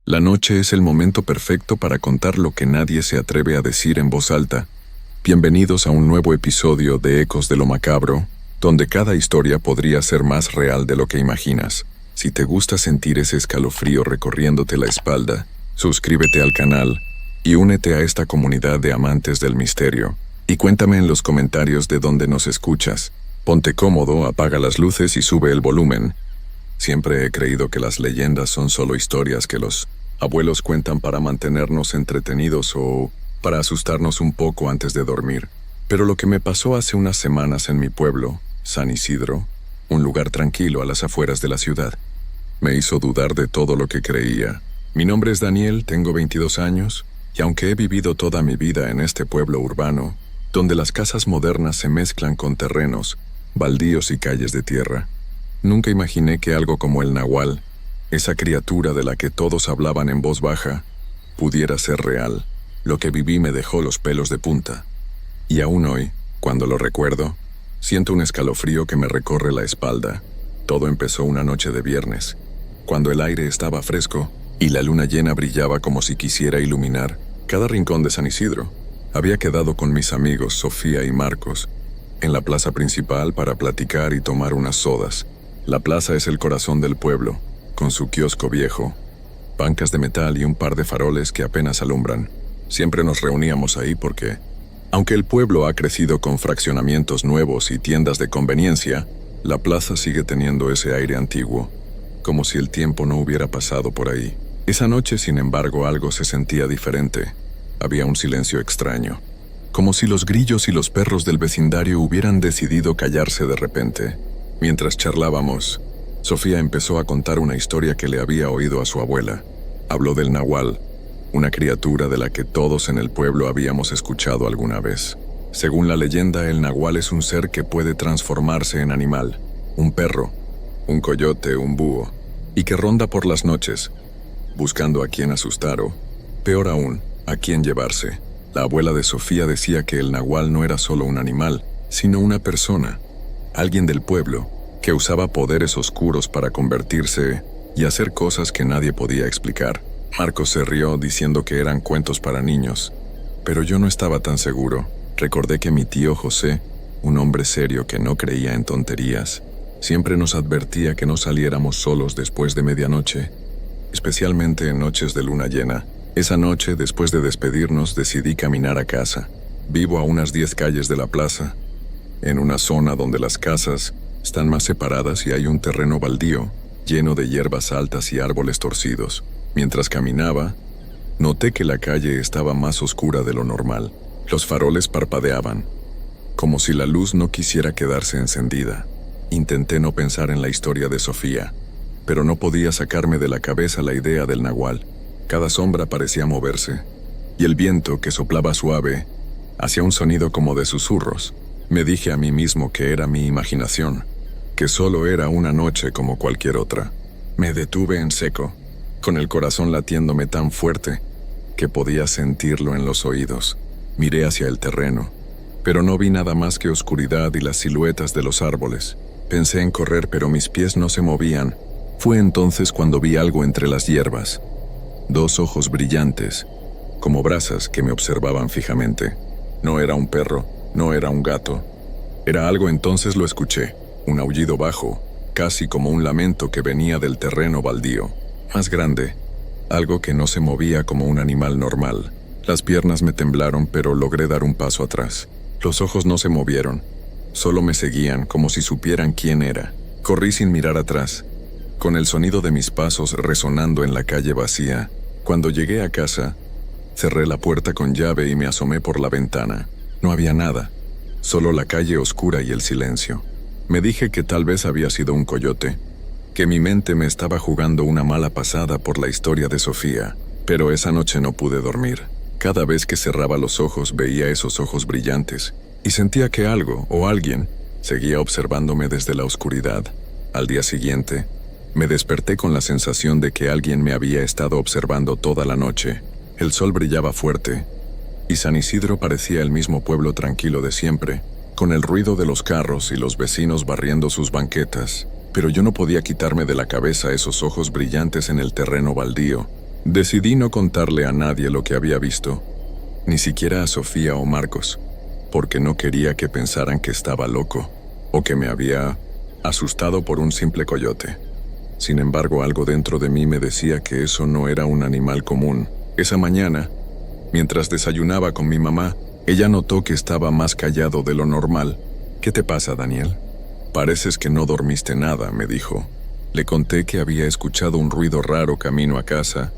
La noche es el momento perfecto para contar lo que nadie se atreve a decir en voz alta. Bienvenidos a un nuevo episodio de Ecos de lo Macabro, donde cada historia podría ser más real de lo que imaginas. Si te gusta sentir ese escalofrío recorriéndote la espalda, suscríbete al canal y únete a esta comunidad de amantes del misterio. Y cuéntame en los comentarios de dónde nos escuchas. Ponte cómodo, apaga las luces y sube el volumen. Siempre he creído que las leyendas son solo historias que los abuelos cuentan para mantenernos entretenidos o para asustarnos un poco antes de dormir. Pero lo que me pasó hace unas semanas en mi pueblo, San Isidro, un lugar tranquilo a las afueras de la ciudad, me hizo dudar de todo lo que creía. Mi nombre es Daniel, tengo 22 años, y aunque he vivido toda mi vida en este pueblo urbano, donde las casas modernas se mezclan con terrenos, baldíos y calles de tierra, nunca imaginé que algo como el Nahual, esa criatura de la que todos hablaban en voz baja, pudiera ser real. Lo que viví me dejó los pelos de punta. Y aún hoy, cuando lo recuerdo, siento un escalofrío que me recorre la espalda. Todo empezó una noche de viernes, cuando el aire estaba fresco y la luna llena brillaba como si quisiera iluminar cada rincón de San Isidro. Había quedado con mis amigos Sofía y Marcos en la plaza principal para platicar y tomar unas sodas. La plaza es el corazón del pueblo, con su kiosco viejo, bancas de metal y un par de faroles que apenas alumbran. Siempre nos reuníamos ahí porque, aunque el pueblo ha crecido con fraccionamientos nuevos y tiendas de conveniencia, la plaza sigue teniendo ese aire antiguo, como si el tiempo no hubiera pasado por ahí. Esa noche, sin embargo, algo se sentía diferente. Había un silencio extraño, como si los grillos y los perros del vecindario hubieran decidido callarse de repente. Mientras charlábamos, Sofía empezó a contar una historia que le había oído a su abuela. Habló del Nahual, una criatura de la que todos en el pueblo habíamos escuchado alguna vez. Según la leyenda, el Nahual es un ser que puede transformarse en animal, un perro, un coyote, un búho, y que ronda por las noches, buscando a quien asustar o, peor aún, a quien llevarse. La abuela de Sofía decía que el Nahual no era solo un animal, sino una persona, alguien del pueblo, que usaba poderes oscuros para convertirse y hacer cosas que nadie podía explicar. Marcos se rió diciendo que eran cuentos para niños, pero yo no estaba tan seguro. Recordé que mi tío José, un hombre serio que no creía en tonterías, siempre nos advertía que no saliéramos solos después de medianoche, especialmente en noches de luna llena. Esa noche, después de despedirnos, decidí caminar a casa. Vivo a unas 10 calles de la plaza, en una zona donde las casas están más separadas y hay un terreno baldío, lleno de hierbas altas y árboles torcidos. Mientras caminaba, noté que la calle estaba más oscura de lo normal. Los faroles parpadeaban, como si la luz no quisiera quedarse encendida. Intenté no pensar en la historia de Sofía, pero no podía sacarme de la cabeza la idea del Nahual. Cada sombra parecía moverse, y el viento, que soplaba suave, hacía un sonido como de susurros. Me dije a mí mismo que era mi imaginación, que solo era una noche como cualquier otra. Me detuve en seco, con el corazón latiéndome tan fuerte que podía sentirlo en los oídos. Miré hacia el terreno, pero no vi nada más que oscuridad y las siluetas de los árboles. Pensé en correr, pero mis pies no se movían. Fue entonces cuando vi algo entre las hierbas. 2 ojos brillantes, como brasas que me observaban fijamente. No era un perro, no era un gato. Era algo. Entonces lo escuché, un aullido bajo, casi como un lamento que venía del terreno baldío. Más grande, algo que no se movía como un animal normal. Las piernas me temblaron, pero logré dar un paso atrás. Los ojos no se movieron, solo me seguían como si supieran quién era. Corrí sin mirar atrás, con el sonido de mis pasos resonando en la calle vacía. Cuando llegué a casa, cerré la puerta con llave y me asomé por la ventana. No había nada, solo la calle oscura y el silencio. Me dije que tal vez había sido un coyote, que mi mente me estaba jugando una mala pasada por la historia de Sofía, pero esa noche no pude dormir. Cada vez que cerraba los ojos veía esos ojos brillantes y sentía que algo o alguien seguía observándome desde la oscuridad. Al día siguiente, me desperté con la sensación de que alguien me había estado observando toda la noche. El sol brillaba fuerte, y San Isidro parecía el mismo pueblo tranquilo de siempre, con el ruido de los carros y los vecinos barriendo sus banquetas. Pero yo no podía quitarme de la cabeza esos ojos brillantes en el terreno baldío. Decidí no contarle a nadie lo que había visto, ni siquiera a Sofía o Marcos, porque no quería que pensaran que estaba loco o que me había asustado por un simple coyote. Sin embargo, algo dentro de mí me decía que eso no era un animal común. Esa mañana, mientras desayunaba con mi mamá, ella notó que estaba más callado de lo normal. «¿Qué te pasa, Daniel? Pareces que no dormiste nada», me dijo. Le conté que había escuchado un ruido raro camino a casa,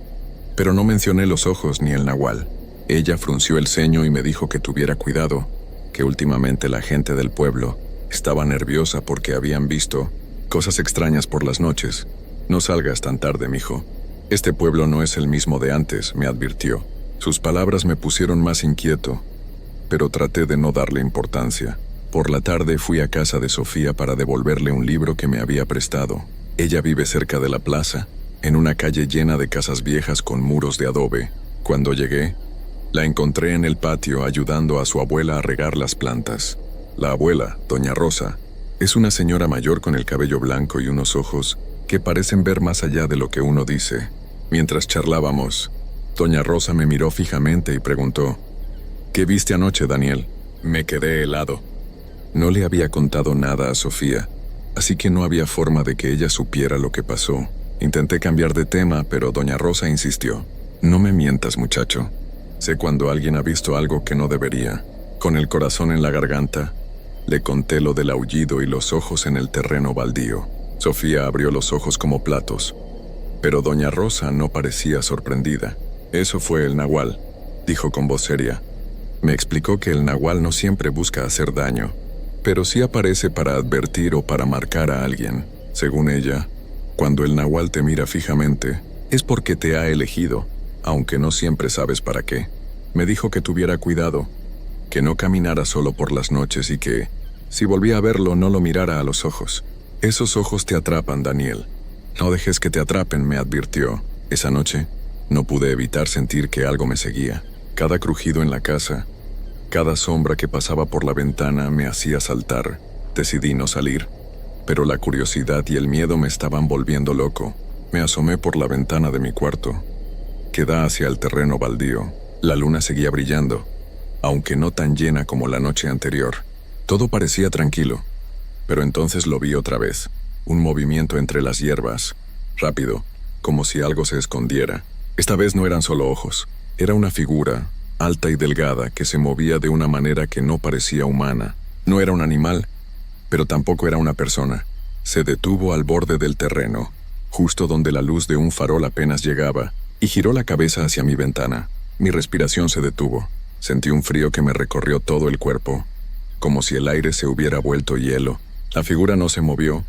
pero no mencioné los ojos ni el nahual. Ella frunció el ceño y me dijo que tuviera cuidado, que últimamente la gente del pueblo estaba nerviosa porque habían visto cosas extrañas por las noches. «No salgas tan tarde, mijo. Este pueblo no es el mismo de antes», me advirtió. Sus palabras me pusieron más inquieto, pero traté de no darle importancia. Por la tarde fui a casa de Sofía para devolverle un libro que me había prestado. Ella vive cerca de la plaza, en una calle llena de casas viejas con muros de adobe. Cuando llegué, la encontré en el patio ayudando a su abuela a regar las plantas. La abuela, doña Rosa, es una señora mayor con el cabello blanco y unos ojos que parecen ver más allá de lo que uno dice. Mientras charlábamos, doña Rosa me miró fijamente y preguntó: «¿Qué viste anoche, Daniel?». Me quedé helado. No le había contado nada a Sofía, así que no había forma de que ella supiera lo que pasó. Intenté cambiar de tema, pero doña Rosa insistió: «No me mientas, muchacho. Sé cuando alguien ha visto algo que no debería». Con el corazón en la garganta, le conté lo del aullido y los ojos en el terreno baldío. Sofía abrió los ojos como platos, pero doña Rosa no parecía sorprendida. «Eso fue el nahual», dijo con voz seria. Me explicó que el nahual no siempre busca hacer daño, pero sí aparece para advertir o para marcar a alguien. Según ella, cuando el nahual te mira fijamente, es porque te ha elegido, aunque no siempre sabes para qué. Me dijo que tuviera cuidado, que no caminara solo por las noches y que, si volvía a verlo, no lo mirara a los ojos. «Esos ojos te atrapan, Daniel. No dejes que te atrapen», me advirtió. Esa noche, no pude evitar sentir que algo me seguía. Cada crujido en la casa, cada sombra que pasaba por la ventana me hacía saltar. Decidí no salir, pero la curiosidad y el miedo me estaban volviendo loco. Me asomé por la ventana de mi cuarto, que da hacia el terreno baldío. La luna seguía brillando, aunque no tan llena como la noche anterior. Todo parecía tranquilo, pero entonces lo vi otra vez. Un movimiento entre las hierbas, rápido, como si algo se escondiera. Esta vez no eran solo ojos, era una figura, alta y delgada, que se movía de una manera que no parecía humana. No era un animal, pero tampoco era una persona. Se detuvo al borde del terreno, justo donde la luz de un farol apenas llegaba, y giró la cabeza hacia mi ventana. Mi respiración se detuvo. Sentí un frío que me recorrió todo el cuerpo, como si el aire se hubiera vuelto hielo. La figura no se movió,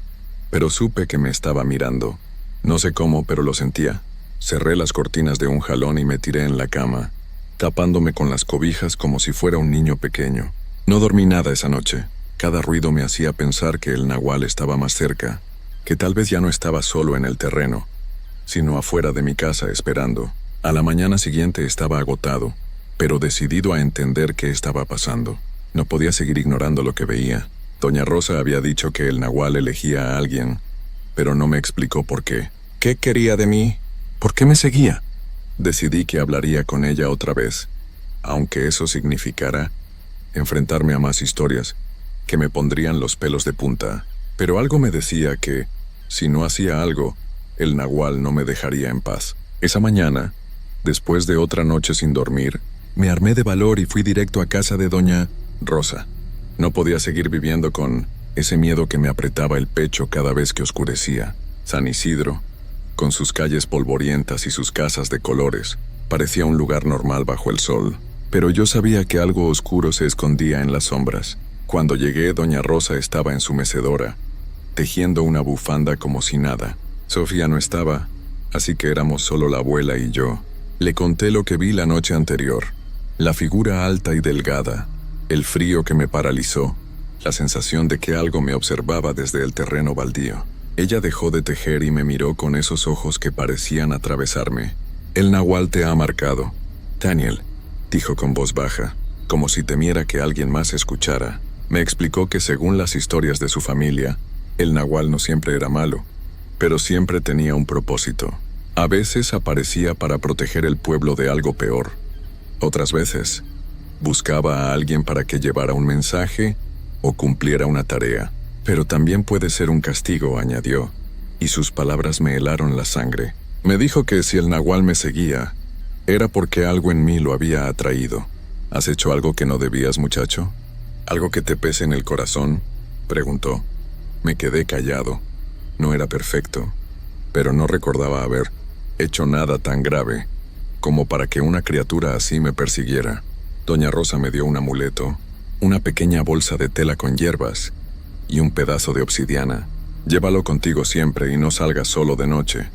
pero supe que me estaba mirando. No sé cómo, pero lo sentía. Cerré las cortinas de un jalón y me tiré en la cama, tapándome con las cobijas como si fuera un niño pequeño. No dormí nada esa noche. Cada ruido me hacía pensar que el nahual estaba más cerca, que tal vez ya no estaba solo en el terreno, sino afuera de mi casa esperando. A la mañana siguiente estaba agotado, pero decidido a entender qué estaba pasando. No podía seguir ignorando lo que veía. Doña Rosa había dicho que el nahual elegía a alguien, pero no me explicó por qué. ¿Qué quería de mí? ¿Por qué me seguía? Decidí que hablaría con ella otra vez, aunque eso significara enfrentarme a más historias que me pondrían los pelos de punta. Pero algo me decía que, si no hacía algo, el nahual no me dejaría en paz. Esa mañana, después de otra noche sin dormir, me armé de valor y fui directo a casa de doña Rosa. No podía seguir viviendo con ese miedo que me apretaba el pecho cada vez que oscurecía. San Isidro, con sus calles polvorientas y sus casas de colores, parecía un lugar normal bajo el sol, pero yo sabía que algo oscuro se escondía en las sombras. Cuando llegué, doña Rosa estaba en su mecedora, tejiendo una bufanda como si nada. Sofía no estaba, así que éramos solo la abuela y yo. Le conté lo que vi la noche anterior, la figura alta y delgada, el frío que me paralizó, la sensación de que algo me observaba desde el terreno baldío. Ella dejó de tejer y me miró con esos ojos que parecían atravesarme. «El nahual te ha marcado, Daniel», dijo con voz baja, como si temiera que alguien más escuchara. Me explicó que según las historias de su familia, el nahual no siempre era malo, pero siempre tenía un propósito. A veces aparecía para proteger el pueblo de algo peor. Otras veces, buscaba a alguien para que llevara un mensaje o cumpliera una tarea. Pero también puede ser un castigo, añadió, y sus palabras me helaron la sangre. Me dijo que si el nahual me seguía, era porque algo en mí lo había atraído. ¿Has hecho algo que no debías, muchacho? ¿Algo que te pese en el corazón?, preguntó. Me quedé callado. No era perfecto, pero no recordaba haber hecho nada tan grave como para que una criatura así me persiguiera. Doña Rosa me dio un amuleto, una pequeña bolsa de tela con hierbas y un pedazo de obsidiana. Llévalo contigo siempre y no salgas solo de noche.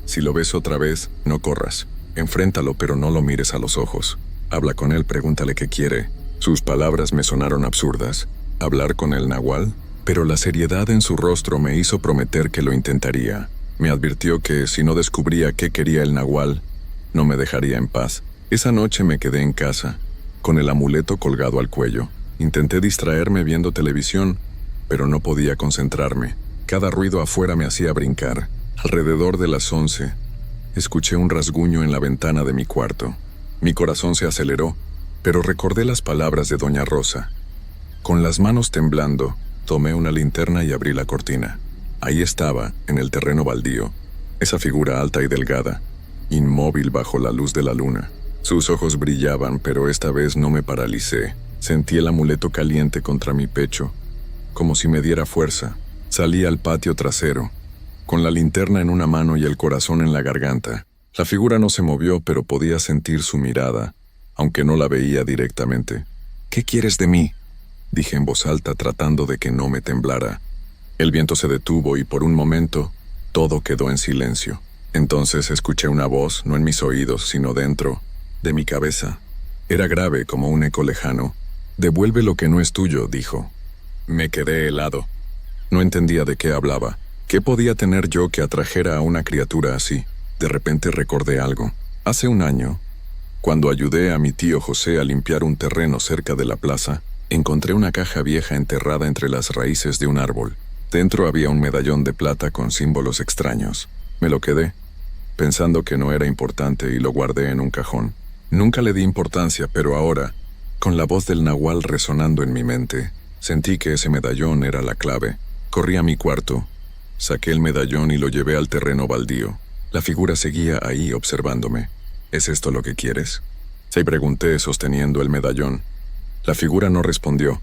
Si lo ves otra vez, no corras. Enfréntalo, pero no lo mires a los ojos. Habla con él, pregúntale qué quiere. Sus palabras me sonaron absurdas. ¿Hablar con el nahual? Pero la seriedad en su rostro me hizo prometer que lo intentaría. Me advirtió que si no descubría qué quería el nahual, no me dejaría en paz. Esa noche me quedé en casa, con el amuleto colgado al cuello. Intenté distraerme viendo televisión, pero no podía concentrarme. Cada ruido afuera me hacía brincar. Alrededor de las 11, escuché un rasguño en la ventana de mi cuarto. Mi corazón se aceleró, pero recordé las palabras de Doña Rosa. Con las manos temblando, tomé una linterna y abrí la cortina. Ahí estaba, en el terreno baldío, esa figura alta y delgada, inmóvil bajo la luz de la luna. Sus ojos brillaban, pero esta vez no me paralicé. Sentí el amuleto caliente contra mi pecho, como si me diera fuerza. Salí al patio trasero, con la linterna en una mano y el corazón en la garganta. La figura no se movió, pero podía sentir su mirada, aunque no la veía directamente. ¿Qué quieres de mí?, dije en voz alta, tratando de que no me temblara. El viento se detuvo y por un momento, todo quedó en silencio. Entonces escuché una voz, no en mis oídos, sino dentro de mi cabeza. Era grave como un eco lejano. «Devuelve lo que no es tuyo», dijo. Me quedé helado. No entendía de qué hablaba. ¿Qué podía tener yo que atrajera a una criatura así? De repente recordé algo. Hace un año, cuando ayudé a mi tío José a limpiar un terreno cerca de la plaza, encontré una caja vieja enterrada entre las raíces de un árbol. Dentro había un medallón de plata con símbolos extraños. Me lo quedé, pensando que no era importante, y lo guardé en un cajón. Nunca le di importancia, pero ahora, con la voz del nahual resonando en mi mente, sentí que ese medallón era la clave. Corrí a mi cuarto, saqué el medallón y lo llevé al terreno baldío. La figura seguía ahí observándome. ¿Es esto lo que quieres?, se pregunté sosteniendo el medallón. La figura no respondió,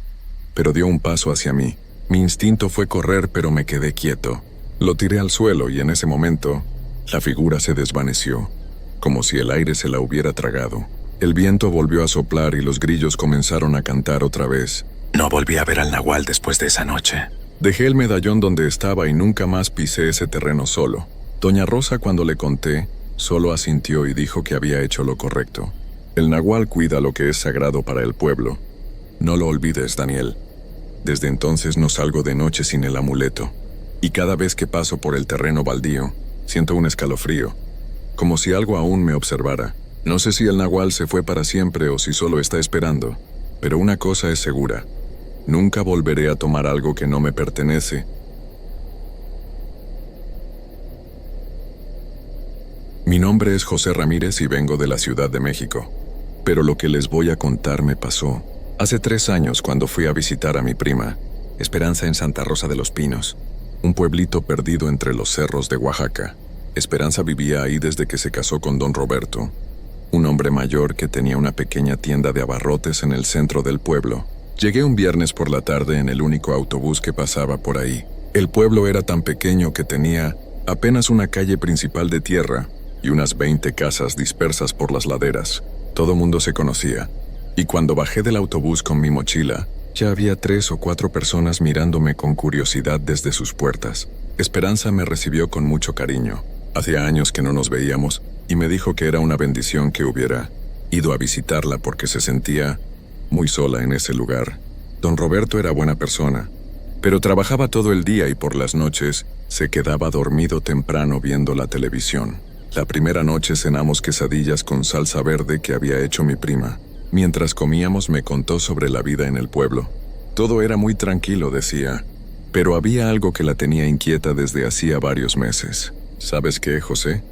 pero dio un paso hacia mí. Mi instinto fue correr, pero me quedé quieto. Lo tiré al suelo y en ese momento, la figura se desvaneció, como si el aire se la hubiera tragado. El viento volvió a soplar y los grillos comenzaron a cantar otra vez. No volví a ver al nahual después de esa noche. Dejé el medallón donde estaba y nunca más pisé ese terreno solo. Doña Rosa, cuando le conté, solo asintió y dijo que había hecho lo correcto. El nahual cuida lo que es sagrado para el pueblo. No lo olvides, Daniel. Desde entonces no salgo de noche sin el amuleto. Y cada vez que paso por el terreno baldío, siento un escalofrío, como si algo aún me observara. No sé si el nahual se fue para siempre o si solo está esperando, pero una cosa es segura: nunca volveré a tomar algo que no me pertenece. Mi nombre es José Ramírez y vengo de la Ciudad de México. Pero lo que les voy a contar me pasó hace 3 años, cuando fui a visitar a mi prima, Esperanza, en Santa Rosa de los Pinos, un pueblito perdido entre los cerros de Oaxaca. Esperanza vivía ahí desde que se casó con don Roberto, un hombre mayor que tenía una pequeña tienda de abarrotes en el centro del pueblo. Llegué un viernes por la tarde en el único autobús que pasaba por ahí. El pueblo era tan pequeño que tenía apenas una calle principal de tierra y unas 20 casas dispersas por las laderas. Todo mundo se conocía, y cuando bajé del autobús con mi mochila, ya había 3 o 4 personas mirándome con curiosidad desde sus puertas. Esperanza me recibió con mucho cariño. Hacía años que no nos veíamos, y me dijo que era una bendición que hubiera ido a visitarla porque se sentía muy sola en ese lugar. Don Roberto era buena persona, pero trabajaba todo el día y por las noches se quedaba dormido temprano viendo la televisión. La primera noche cenamos quesadillas con salsa verde que había hecho mi prima. Mientras comíamos me contó sobre la vida en el pueblo. Todo era muy tranquilo, decía, pero había algo que la tenía inquieta desde hacía varios meses. ¿Sabes qué, José?,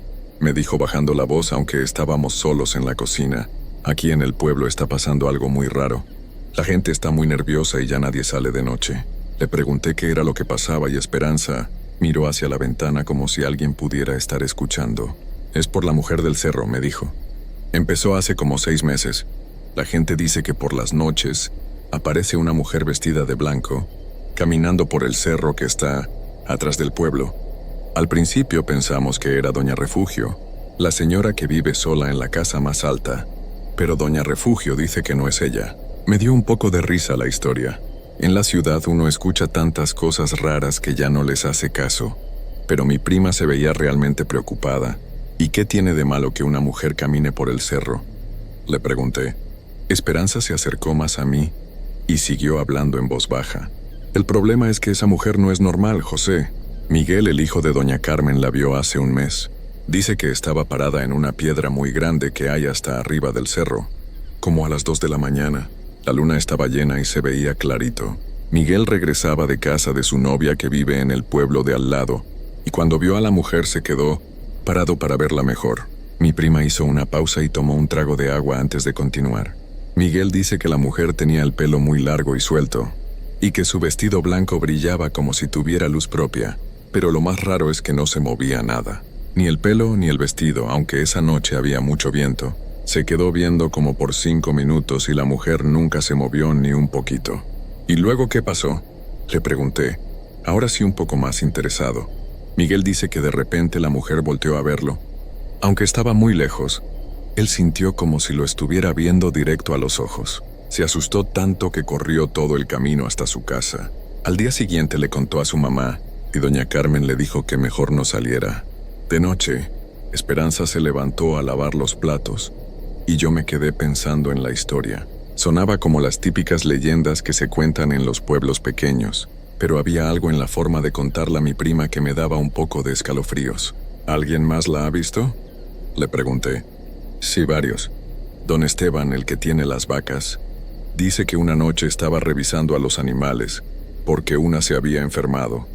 me dijo bajando la voz aunque estábamos solos en la cocina. Aquí en el pueblo está pasando algo muy raro. La gente está muy nerviosa y ya nadie sale de noche. Le pregunté qué era lo que pasaba y Esperanza miró hacia la ventana como si alguien pudiera estar escuchando. Es por la mujer del cerro, me dijo. Empezó hace como 6 meses. La gente dice que por las noches aparece una mujer vestida de blanco, caminando por el cerro que está atrás del pueblo. Al principio pensamos que era Doña Refugio, la señora que vive sola en la casa más alta, pero Doña Refugio dice que no es ella. Me dio un poco de risa la historia. En la ciudad uno escucha tantas cosas raras que ya no les hace caso, pero mi prima se veía realmente preocupada. ¿Y qué tiene de malo que una mujer camine por el cerro?, le pregunté. Esperanza se acercó más a mí y siguió hablando en voz baja. El problema es que esa mujer no es normal, José. Miguel, el hijo de Doña Carmen, la vio hace un mes. Dice que estaba parada en una piedra muy grande que hay hasta arriba del cerro, como a las 2 de la mañana. La luna estaba llena y se veía clarito. Miguel regresaba de casa de su novia que vive en el pueblo de al lado, y cuando vio a la mujer se quedó parado para verla mejor. Mi prima hizo una pausa y tomó un trago de agua antes de continuar. Miguel dice que la mujer tenía el pelo muy largo y suelto, y que su vestido blanco brillaba como si tuviera luz propia, pero lo más raro es que no se movía nada. Ni el pelo ni el vestido, aunque esa noche había mucho viento. Se quedó viendo como por 5 minutos y la mujer nunca se movió ni un poquito. ¿Y luego qué pasó?, le pregunté, ahora sí un poco más interesado. Miguel dice que de repente la mujer volteó a verlo. Aunque estaba muy lejos, él sintió como si lo estuviera viendo directo a los ojos. Se asustó tanto que corrió todo el camino hasta su casa. Al día siguiente le contó a su mamá y Doña Carmen le dijo que mejor no saliera. De noche, Esperanza se levantó a lavar los platos y yo me quedé pensando en la historia. Sonaba como las típicas leyendas que se cuentan en los pueblos pequeños, pero había algo en la forma de contarla a mi prima que me daba un poco de escalofríos. ¿Alguien más la ha visto?, le pregunté. Sí, varios. Don Esteban, el que tiene las vacas, dice que una noche estaba revisando a los animales porque una se había enfermado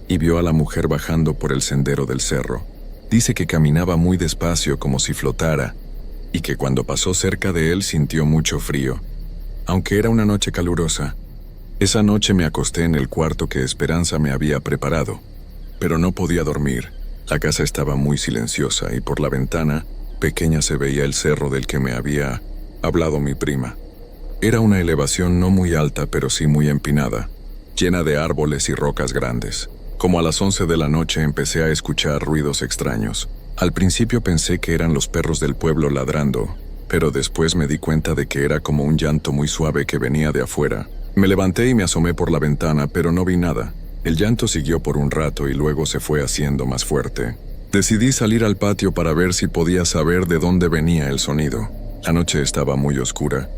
y vio a la mujer bajando por el sendero del cerro. Dice que caminaba muy despacio como si flotara y que cuando pasó cerca de él sintió mucho frío, aunque era una noche calurosa. Esa noche me acosté en el cuarto que Esperanza me había preparado, pero no podía dormir. La casa estaba muy silenciosa y por la ventana pequeña se veía el cerro del que me había hablado mi prima. Era una elevación no muy alta, pero sí muy empinada, llena de árboles y rocas grandes. Como a las 11 de la noche empecé a escuchar ruidos extraños. Al principio pensé que eran los perros del pueblo ladrando, pero después me di cuenta de que era como un llanto muy suave que venía de afuera. Me levanté y me asomé por la ventana, pero no vi nada. El llanto siguió por un rato y luego se fue haciendo más fuerte. Decidí salir al patio para ver si podía saber de dónde venía el sonido. La noche estaba muy oscura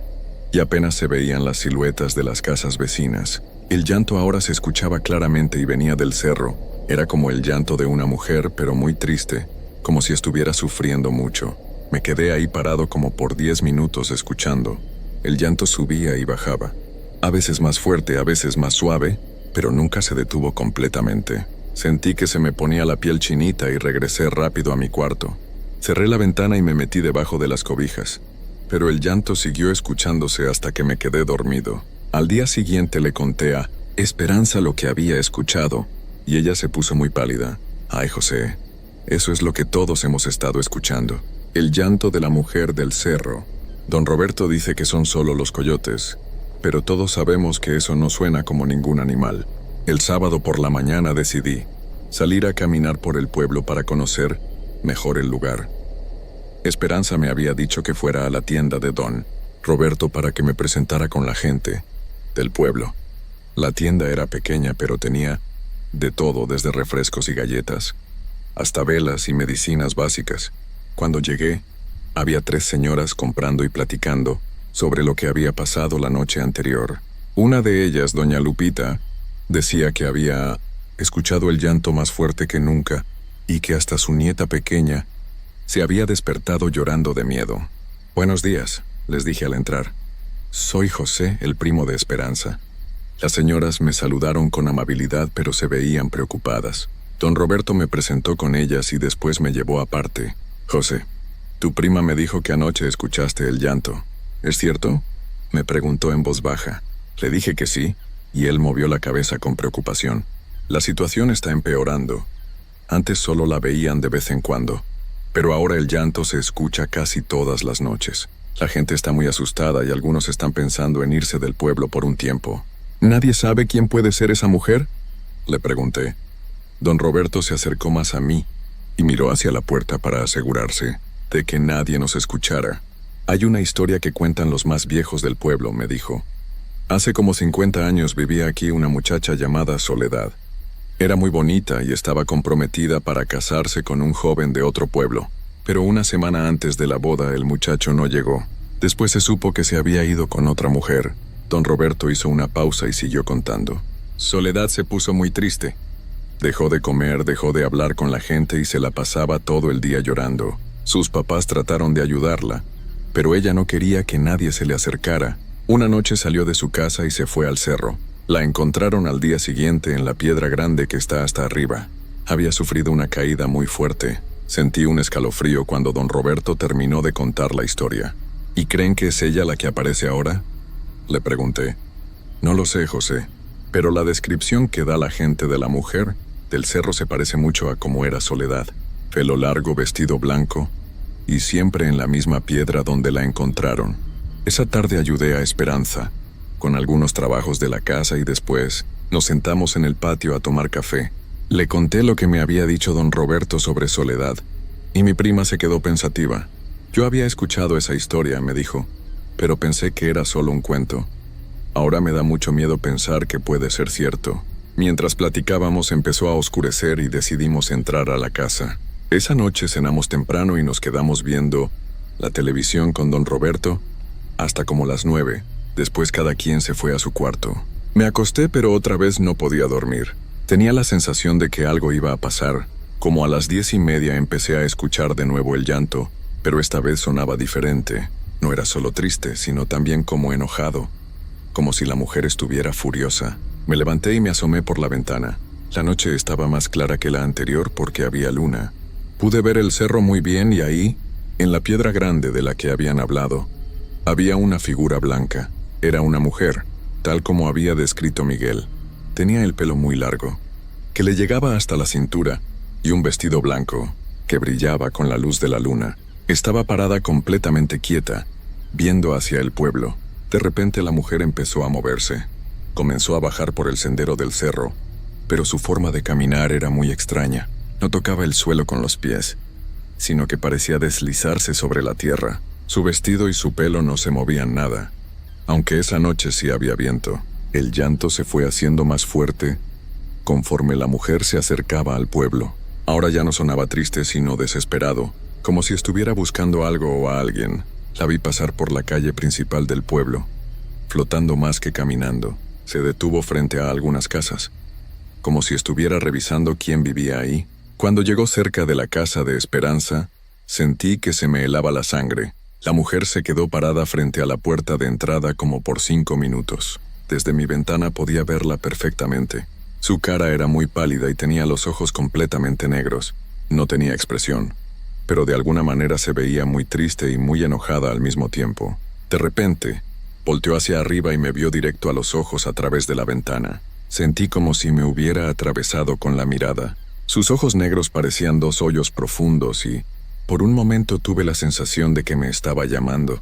y apenas se veían las siluetas de las casas vecinas. El llanto ahora se escuchaba claramente y venía del cerro. Era como el llanto de una mujer, pero muy triste, como si estuviera sufriendo mucho. Me quedé ahí parado como por 10 minutos escuchando. El llanto subía y bajaba, a veces más fuerte, a veces más suave, pero nunca se detuvo completamente. Sentí que se me ponía la piel chinita y regresé rápido a mi cuarto. Cerré la ventana y me metí debajo de las cobijas, pero el llanto siguió escuchándose hasta que me quedé dormido. Al día siguiente le conté a Esperanza lo que había escuchado, y ella se puso muy pálida. Ay, José, eso es lo que todos hemos estado escuchando. El llanto de la mujer del cerro. Don Roberto dice que son solo los coyotes, pero todos sabemos que eso no suena como ningún animal. El sábado por la mañana decidí salir a caminar por el pueblo para conocer mejor el lugar. Esperanza me había dicho que fuera a la tienda de Don Roberto para que me presentara con la gente del pueblo. La tienda era pequeña, pero tenía de todo, desde refrescos y galletas hasta velas y medicinas básicas. Cuando llegué, había 3 señoras comprando y platicando sobre lo que había pasado la noche anterior. Una de ellas, doña Lupita, decía que había escuchado el llanto más fuerte que nunca y que hasta su nieta pequeña se había despertado llorando de miedo. Buenos días, les dije al entrar. Soy José, el primo de Esperanza. Las señoras me saludaron con amabilidad, pero se veían preocupadas. Don Roberto me presentó con ellas y después me llevó aparte José, tu prima me dijo que anoche escuchaste el llanto. ¿Es cierto? Me preguntó en voz baja. Le dije que sí, y él movió la cabeza con preocupación. La situación está empeorando. Antes solo la veían de vez en cuando, pero ahora el llanto se escucha casi todas las noches. La gente está muy asustada y algunos están pensando en irse del pueblo por un tiempo. ¿Nadie sabe quién puede ser esa mujer?, le pregunté. Don Roberto se acercó más a mí y miró hacia la puerta para asegurarse de que nadie nos escuchara. Hay una historia que cuentan los más viejos del pueblo, me dijo. Hace como 50 años vivía aquí una muchacha llamada Soledad. Era muy bonita y estaba comprometida para casarse con un joven de otro pueblo, pero una semana antes de la boda el muchacho no llegó. Después se supo que se había ido con otra mujer. Don Roberto hizo una pausa y siguió contando. Soledad se puso muy triste. Dejó de comer, dejó de hablar con la gente y se la pasaba todo el día llorando. Sus papás trataron de ayudarla, pero ella no quería que nadie se le acercara. Una noche salió de su casa y se fue al cerro. La encontraron al día siguiente en la piedra grande que está hasta arriba. Había sufrido una caída muy fuerte. Sentí un escalofrío cuando don Roberto terminó de contar la historia. ¿Y creen que es ella la que aparece ahora?, le pregunté. No lo sé, José, pero la descripción que da la gente de la mujer del cerro se parece mucho a cómo era Soledad. Pelo largo, vestido blanco, y siempre en la misma piedra donde la encontraron. Esa tarde ayudé a Esperanza con algunos trabajos de la casa y después nos sentamos en el patio a tomar café. Le conté lo que me había dicho don Roberto sobre Soledad, y mi prima se quedó pensativa. Yo había escuchado esa historia, me dijo, pero pensé que era solo un cuento. Ahora me da mucho miedo pensar que puede ser cierto. Mientras platicábamos empezó a oscurecer y decidimos entrar a la casa. Esa noche cenamos temprano y nos quedamos viendo la televisión con don Roberto hasta como las 9. Después cada quien se fue a su cuarto. Me acosté, pero otra vez no podía dormir. Tenía la sensación de que algo iba a pasar. Como a las 10:30 empecé a escuchar de nuevo el llanto, pero esta vez sonaba diferente. No era solo triste, sino también como enojado, como si la mujer estuviera furiosa. Me levanté y me asomé por la ventana. La noche estaba más clara que la anterior porque había luna. Pude ver el cerro muy bien y ahí, en la piedra grande de la que habían hablado, había una figura blanca. Era una mujer, tal como había descrito Miguel. Tenía el pelo muy largo, que le llegaba hasta la cintura, y un vestido blanco, que brillaba con la luz de la luna. Estaba parada completamente quieta, viendo hacia el pueblo. De repente la mujer empezó a moverse. Comenzó a bajar por el sendero del cerro, pero su forma de caminar era muy extraña. No tocaba el suelo con los pies, sino que parecía deslizarse sobre la tierra. Su vestido y su pelo no se movían nada. Aunque esa noche sí había viento, el llanto se fue haciendo más fuerte conforme la mujer se acercaba al pueblo. Ahora ya no sonaba triste, sino desesperado, como si estuviera buscando algo o a alguien. La vi pasar por la calle principal del pueblo, flotando más que caminando. Se detuvo frente a algunas casas, como si estuviera revisando quién vivía ahí. Cuando llegó cerca de la casa de Esperanza, sentí que se me helaba la sangre. La mujer se quedó parada frente a la puerta de entrada como por 5 minutos. Desde mi ventana podía verla perfectamente. Su cara era muy pálida y tenía los ojos completamente negros. No tenía expresión, pero de alguna manera se veía muy triste y muy enojada al mismo tiempo. De repente, volteó hacia arriba y me vio directo a los ojos a través de la ventana. Sentí como si me hubiera atravesado con la mirada. Sus ojos negros parecían 2 hoyos profundos y, por un momento tuve la sensación de que me estaba llamando,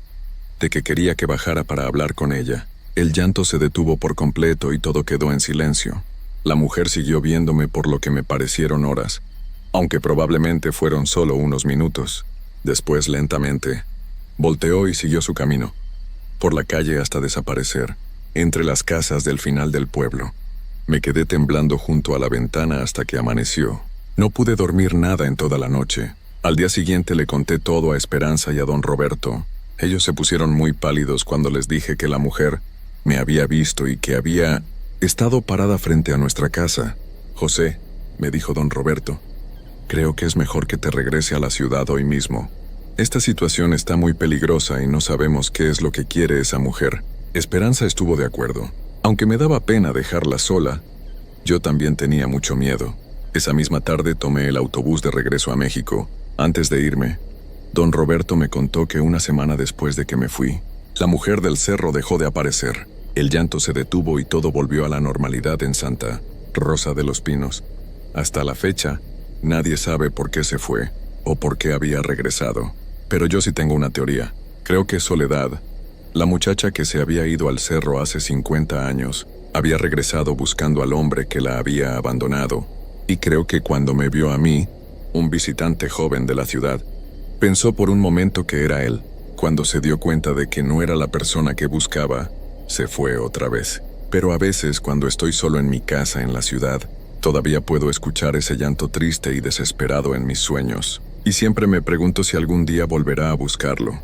de que quería que bajara para hablar con ella. El llanto se detuvo por completo y todo quedó en silencio. La mujer siguió viéndome por lo que me parecieron horas, aunque probablemente fueron solo unos minutos. Después, lentamente, volteó y siguió su camino, por la calle hasta desaparecer, entre las casas del final del pueblo. Me quedé temblando junto a la ventana hasta que amaneció. No pude dormir nada en toda la noche. Al día siguiente le conté todo a Esperanza y a don Roberto. Ellos se pusieron muy pálidos cuando les dije que la mujer me había visto y que había estado parada frente a nuestra casa. José, me dijo don Roberto, creo que es mejor que te regrese a la ciudad hoy mismo. Esta situación está muy peligrosa y no sabemos qué es lo que quiere esa mujer. Esperanza estuvo de acuerdo. Aunque me daba pena dejarla sola, yo también tenía mucho miedo. Esa misma tarde tomé el autobús de regreso a México. Antes de irme, Don Roberto me contó que una semana después de que me fui, la mujer del cerro dejó de aparecer. El llanto se detuvo y todo volvió a la normalidad en Santa Rosa de los Pinos. Hasta la fecha, nadie sabe por qué se fue o por qué había regresado. Pero yo sí tengo una teoría. Creo que Soledad, la muchacha que se había ido al cerro hace 50 años, había regresado buscando al hombre que la había abandonado. Y creo que cuando me vio a mí, un visitante joven de la ciudad, pensó por un momento que era él. Cuando se dio cuenta de que no era la persona que buscaba, se fue otra vez. Pero a veces, cuando estoy solo en mi casa en la ciudad, todavía puedo escuchar ese llanto triste y desesperado en mis sueños. Y siempre me pregunto si algún día volverá a buscarlo.